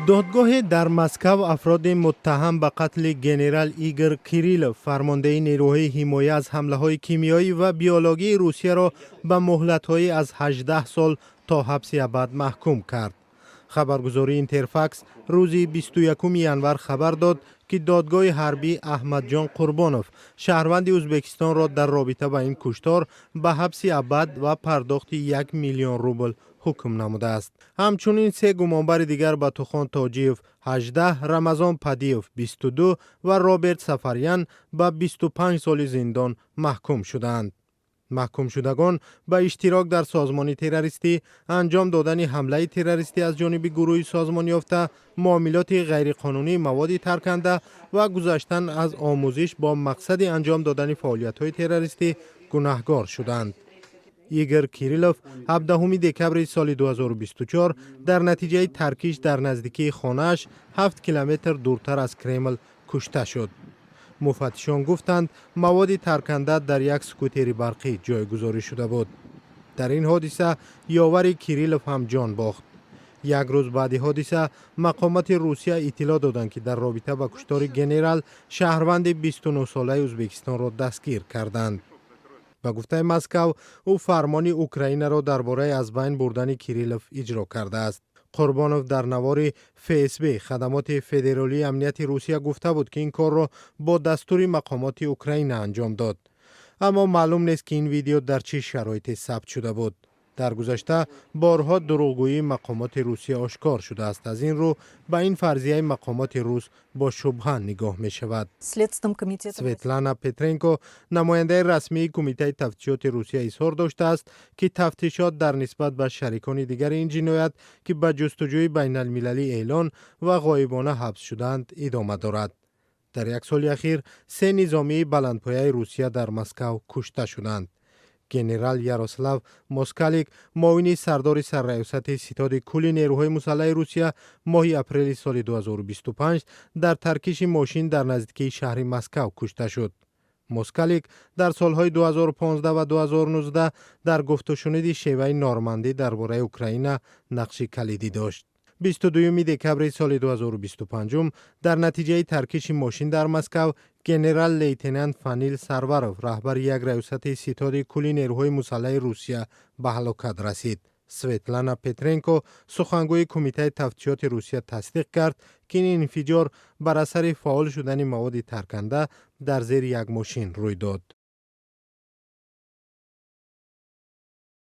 دادگاه در مسکو افراد متهم به قتل گنرال ایگور کیریلوف فرمانده نیروهای حمایت از حمله‌های کیمیایی و بیولوژی روسیه را به مهلت‌های از 18 سال تا حبس ابد محکوم کرد. خبرگزاری اینترفکس روز 21 ینور خبر داد که دادگاه حربی احمد جان قربانوف شهروند ازبکستان را در رابطه با این کشتار به حبس ابد و پرداخت 1 میلیون روبل حکم نموده است. همچنین سه گمانبر دیگر به توخان تاجیف 18، رمضان پدیوف 22 و رابرت سفریان به 25 سال زندان محکوم شدند. محکوم شدگان به اشتراک در سازمان تروریستی، انجام دادن حمله تروریستی از جانب گروه سازمان یافته، معاملات غیرقانونی مواد ترکنده و گذشتن از آموزش با مقصد انجام دادن فعالیت‌های تروریستی گناهکار شدند. ایگور کیریلوف 17 دکبر سال 2024 در نتیجه ترکیش در نزدیکی خانه‌اش 7 کیلومتر دورتر از کرمل کشته شد. مفتشان گفتند مواد ترکنده در یک سکوتر برقی جایگذاری شده بود. در این حادثه یاور کیریلوف هم جان باخت. یک روز بعد حادثه مقامات روسیه اطلاع دادند که در رابطه با کشتار گنرال شهروند 29 ساله ازبکستان را دستگیر کردند. با گفته مسکو او فرمان اوکراین را درباره از بین بردن کیریلوف اجرا کرده است. قربانوف در نوار FSB خدمات فدرالی امنیت روسیه گفته بود که این کار را با دستور مقامات اوکراین انجام داد. اما معلوم نیست که این ویدیو در چه شرایطی ثبت شده بود. در گذشته بارها دروغگویی مقامات روسیه آشکار شده است. از این رو به این فرضیه مقامات روس با شبهه نگاه می شود. سویتلانا پترنکو نماینده رسمی کمیته تفتیشات روسیه اظهار داشته است که تفتیشات در نسبت به شریکان دیگر این جنایت که به جستجوی بین المللی اعلان و غایبانه حبس شدند ادامه دارد. در یک سال اخیر 3 نظامی بلندپایه روسیه در مسکو کشته شدند. گنرال یاروسلاو موسکالیک معاون سردار سرریاست ستاد کل نیروهای مسلح روسیه ماه اپریل سال 2025 در ترکش ماشین در نزدیکی شهر مسکو کشته شد. موسکالیک در سالهای 2015 و 2019 در گفت و شنود شیوه نورماندی درباره اوکراین نقش کلیدی داشت. 22 دکبر سال 2025 در نتیجه ترکش ماشین در مسکو گنرال لیتنانت فانیل سرورف رهبر یک ریاست ستاد کل نیروهای مسلح روسیه به هلاکت رسید. سویتلانا پترنکو سخنگوی کمیته تفتیشات روسیه تصدیق کرد که این انفجار بر اثر فعال شدن مواد ترکنده در زیر یک ماشین روی داد.